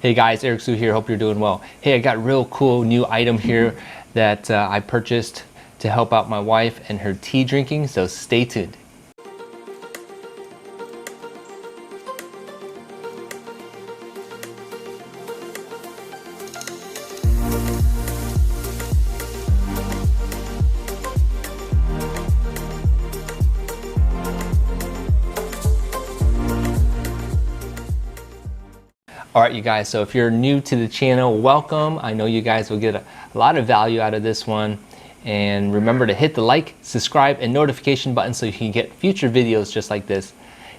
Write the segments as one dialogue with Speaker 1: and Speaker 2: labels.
Speaker 1: Hey guys, Eric Sue here, hope you're doing well. Hey, I got a real cool new item here that I purchased to help out my wife and her tea drinking, so stay tuned. All right, you guys, so if you're new to the channel, welcome. I know you guys will get a lot of value out of this one. And remember to hit the like, subscribe, and notification button so you can get future videos just like this.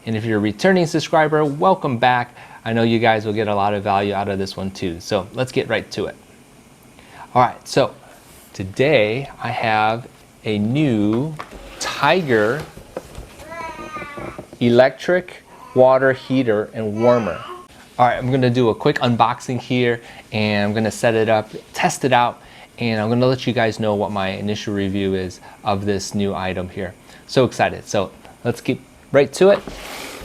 Speaker 1: And if you're a returning subscriber, welcome back. I know you guys will get a lot of value out of this one too. So let's get right to it. All right, so today I have a new Tiger electric water heater and warmer. All right, I'm gonna do a quick unboxing here and I'm gonna set it up, test it out, and I'm gonna let you guys know what my initial review is of this new item here. So excited. So let's get right to it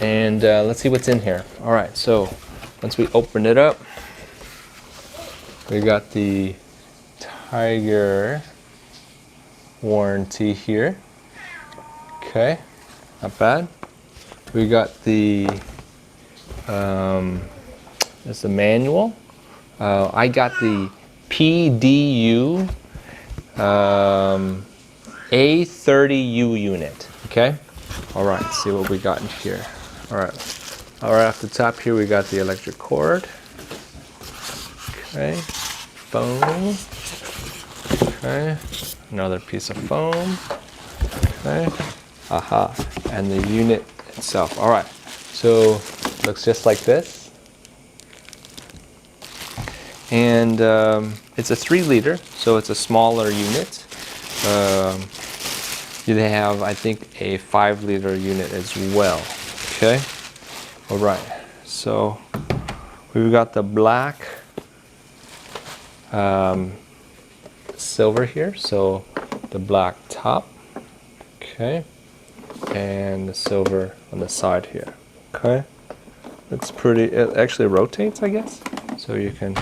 Speaker 1: and let's see what's in here. All right, so once we open it up, we got the Tiger warranty here. Okay, not bad. We got the it's a manual. I got the PDU A30U unit. Okay. All right. Let's see what we got in here. All right. All right. Off the top here, we got the electric cord. Okay. Foam. Okay. Another piece of foam. Okay. Aha. And the unit itself. All right. So looks just like this. And it's a 3 liter, so it's a smaller unit. They have, I think, a 5 liter unit as well. Okay. All right. So we've got the black silver here. So the black top. Okay. And the silver on the side here. Okay. It's pretty, it actually rotates, I guess. So you can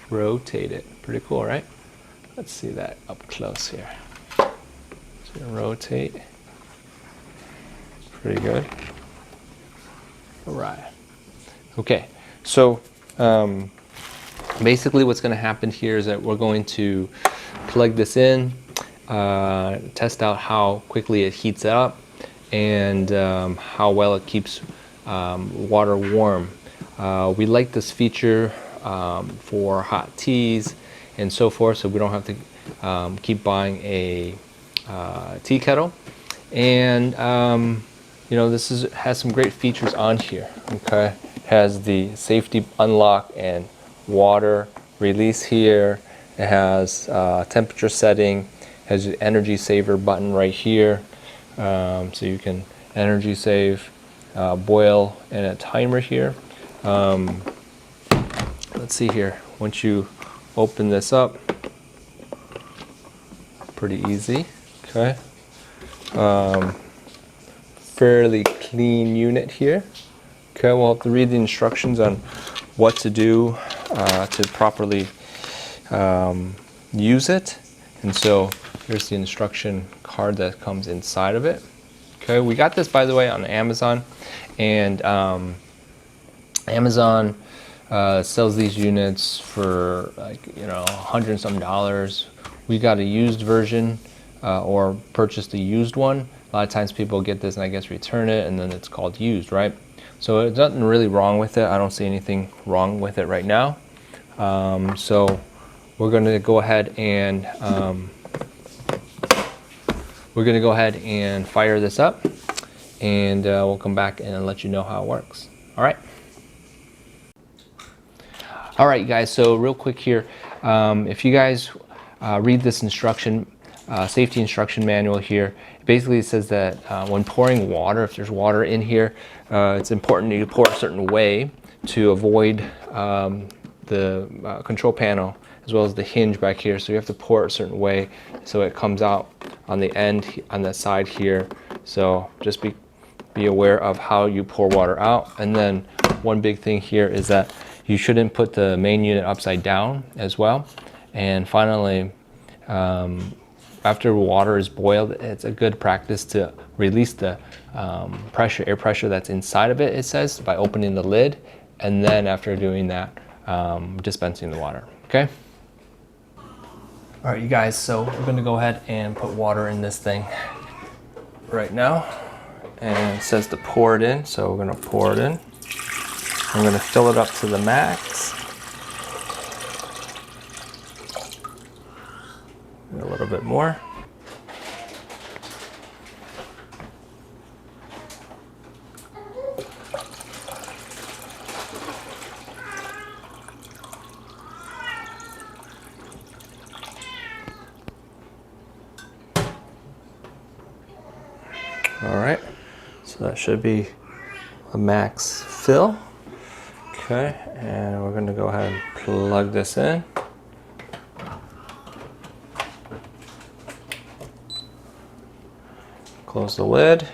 Speaker 1: rotate it. Pretty cool, right? Let's see that up close here. So you rotate. Pretty good. All right. Okay, so basically what's going to happen here is that we're going to plug this in, test out how quickly it heats up, and how well it keeps water warm. We like this feature for hot teas and so forth, so we don't have to keep buying a tea kettle. And you know, this has some great features on here. Okay, has the safety unlock and water release here. It has temperature setting. Has the energy saver button right here, so you can energy save. Boil and a timer here. Let's see here. Once you open this up, pretty easy. Okay. Fairly clean unit here. Okay, we'll have to read the instructions on what to do to properly use it. And so here's the instruction card that comes inside of it. Okay, we got this, by the way, on Amazon, and Amazon sells these units for, like, you know, $100 and some. We got a used version or purchased a used one. A lot of times people get this and I guess return it, and then it's called used, right? So there's nothing really wrong with it. I don't see anything wrong with it right now. So we're going to go ahead and fire this up, and we'll come back and let you know how it works. All right. All right, you guys, so real quick here, if you guys read this instruction, safety instruction manual here, basically it says that when pouring water, if there's water in here, it's important that you pour a certain way to avoid the control panel as well as the hinge back here. So you have to pour it a certain way so it comes out on the end, on the side here. So just be aware of how you pour water out. And then one big thing here is that You shouldn't put the main unit upside down as well. And finally, after water is boiled, it's a good practice to release the air pressure that's inside of it, it says, by opening the lid. And then after doing that, dispensing the water, okay? All right, you guys, so we're gonna go ahead and put water in this thing right now. And it says to pour it in, so we're gonna pour it in. I'm gonna fill it up to the max. And a little bit more. All right, so that should be a max fill. Okay, and we're gonna go ahead and plug this in. Close the lid.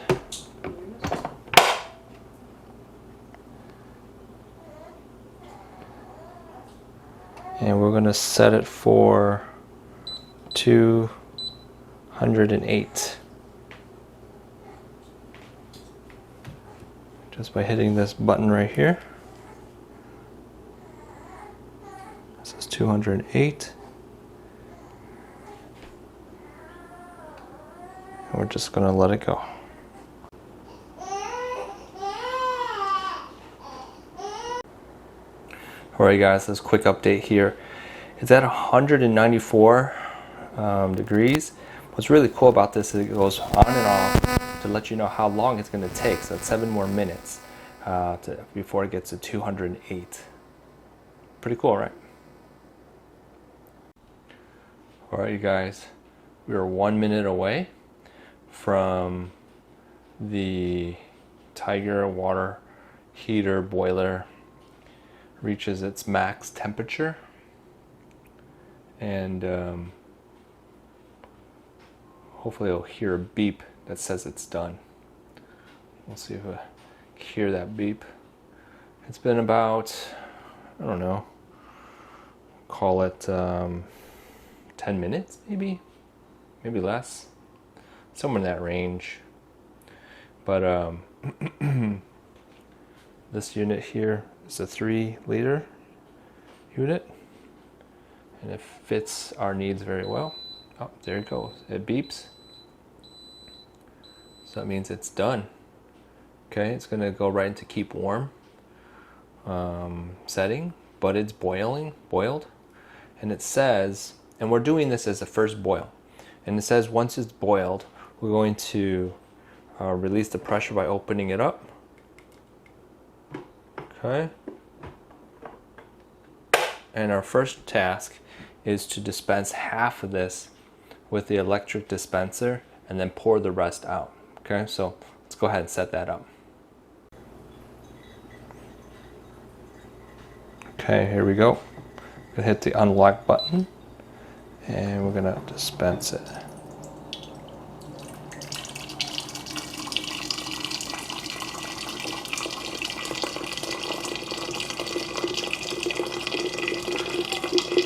Speaker 1: And we're gonna set it for 208. Just by hitting this button right here. This is 208. And we're just gonna let it go. Alright guys, this quick update here. It's at 194 degrees. What's really cool about this is it goes on and off to let you know how long it's going to take. So it's 7 more minutes before it gets to 208. Pretty cool, right? Alright you guys, we are 1 minute away from the Tiger water heater boiler reaches its max temperature, and hopefully you'll hear a beep that says it's done. We'll see if I hear that beep. It's been about, I don't know, call it 10 minutes maybe less, somewhere in that range. But this unit here is a 3-liter unit, and it fits our needs very well. Oh, there it goes. It beeps. So that means it's done. Okay, it's gonna go right into keep warm setting, but it's boiled. And it says, and we're doing this as a first boil. And it says once it's boiled, we're going to release the pressure by opening it up. Okay. And our first task is to dispense half of this with the electric dispenser and then pour the rest out. Okay, so let's go ahead and set that up. Okay, here we go. I'm gonna hit the unlock button and we're gonna dispense it.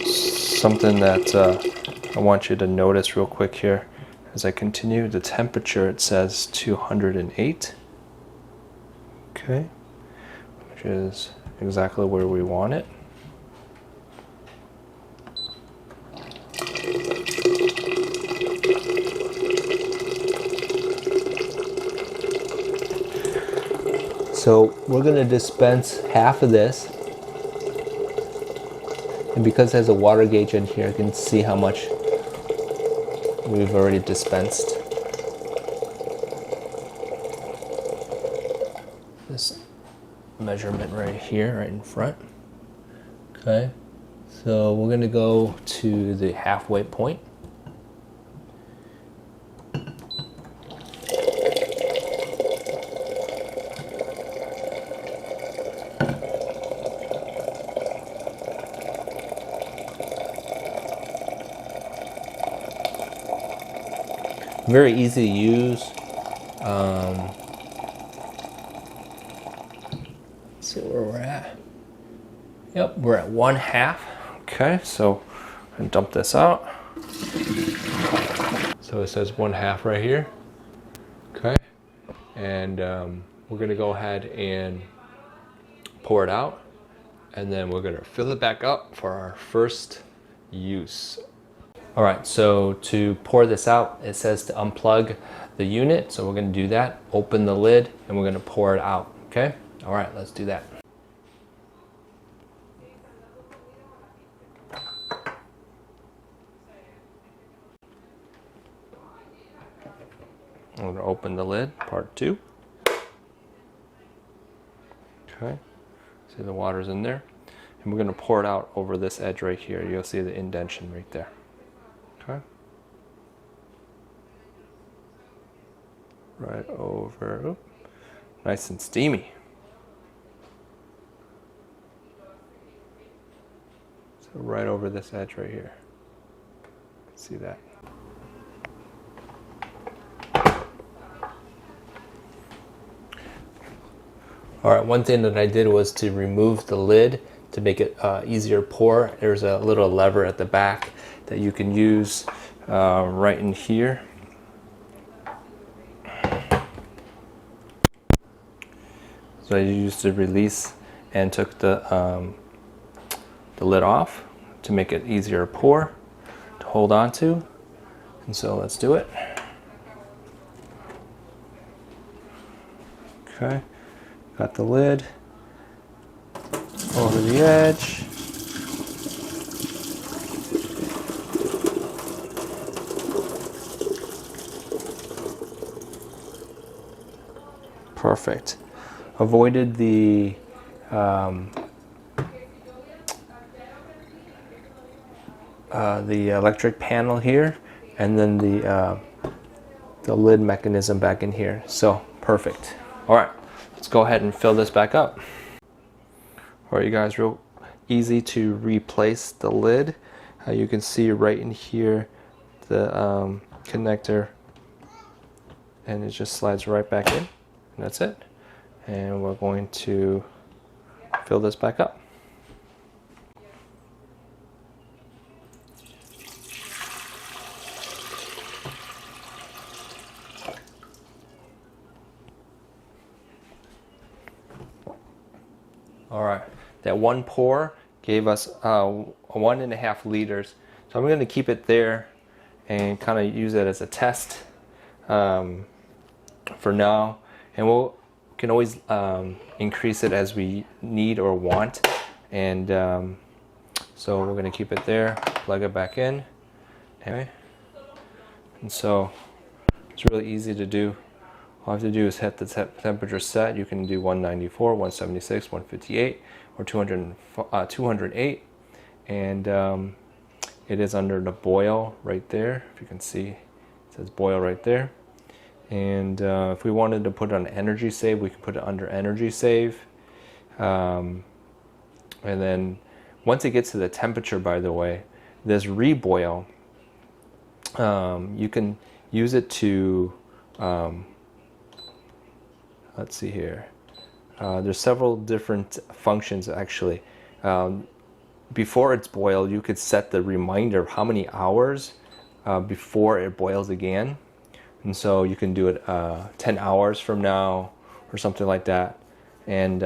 Speaker 1: Something that I want you to notice real quick here as I continue, the temperature, it says 208. Okay, which is exactly where we want it. So we're going to dispense half of this. And because it has a water gauge in here, you can see how much we've already dispensed. This measurement right here, right in front. Okay, so we're gonna go to the halfway point. Very easy to use. Let's see where we're at. Yep, we're at 1/2. Okay, so I'm gonna dump this out. So it says 1/2 right here. Okay, and we're gonna go ahead and pour it out, and then we're gonna fill it back up for our first use. All right, so to pour this out, it says to unplug the unit. So we're gonna do that, open the lid, and we're gonna pour it out, okay? All right, let's do that. I'm gonna open the lid, part 2. Okay, see the water's in there. And we're gonna pour it out over this edge right here. You'll see the indentation right there, okay? Right over, oop, nice and steamy. So right over this edge right here. See that? All right, one thing that I did was to remove the lid to make it easier to pour. There's a little lever at the back that you can use right in here. So I used to release and took the lid off to make it easier to pour, to hold on to. And so let's do it. Okay. Got the lid over the edge. Perfect. Avoided the electric panel here, and then the lid mechanism back in here. So perfect. All right. Let's go ahead and fill this back up. All right, you guys, real easy to replace the lid. You can see right in here the connector, and it just slides right back in, and that's it. And we're going to fill this back up. All right, that one pour gave us 1.5 liters. So I'm going to keep it there and kind of use it as a test for now. And we can always increase it as we need or want. And so we're going to keep it there, plug it back in. Anyway, and so it's really easy to do. All I have to do is hit the temperature set. You can do 194, 176, 158, or 208. And it is under the boil right there. If you can see, it says boil right there. And if we wanted to put it on energy save, we can put it under energy save. And then once it gets to the temperature, by the way, this reboil, you can use it to let's see here. There's several different functions actually. Before it's boiled, you could set the reminder of how many hours before it boils again. And so you can do it 10 hours from now or something like that. And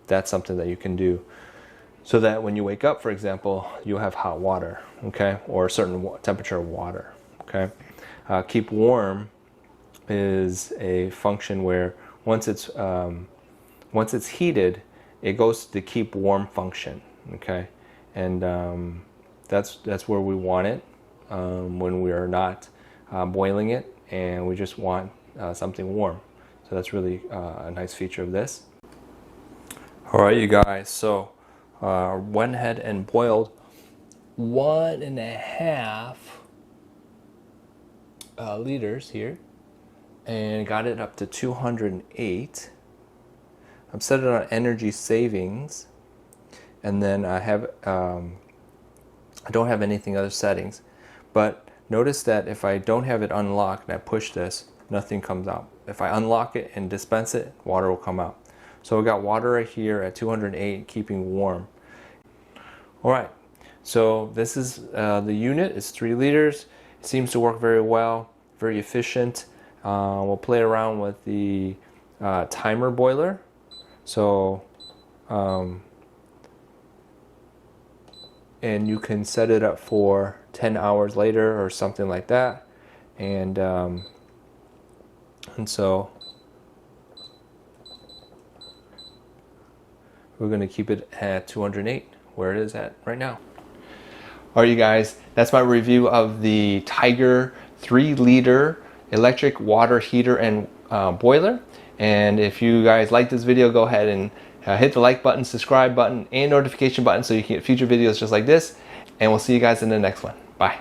Speaker 1: that's something that you can do so that when you wake up, for example, you have hot water, okay, or a certain temperature of water, okay. Keep warm is a function where once it's heated, it goes to the keep warm function, okay, and that's where we want it when we are not boiling it, and we just want something warm. So that's really a nice feature of this. All right, you guys. So went ahead and boiled 1.5 liters here, and got it up to 208. I've set it on energy savings, and then I have I don't have anything other settings, but notice that if I don't have it unlocked and I push this, nothing comes out. If I unlock it and dispense it, water will come out. So we got water right here at 208, keeping warm. All right, so this is the unit. It's 3 liters. It seems to work very well, very efficient. We'll play around with the timer boiler. So, and you can set it up for 10 hours later or something like that. And so we're going to keep it at 208 where it is at right now. All right, you guys, that's my review of the Tiger 3-liter electric water heater and boiler. And if you guys like this video, go ahead and hit the like button, subscribe button, and notification button so you can get future videos just like this. And we'll see you guys in the next one. Bye.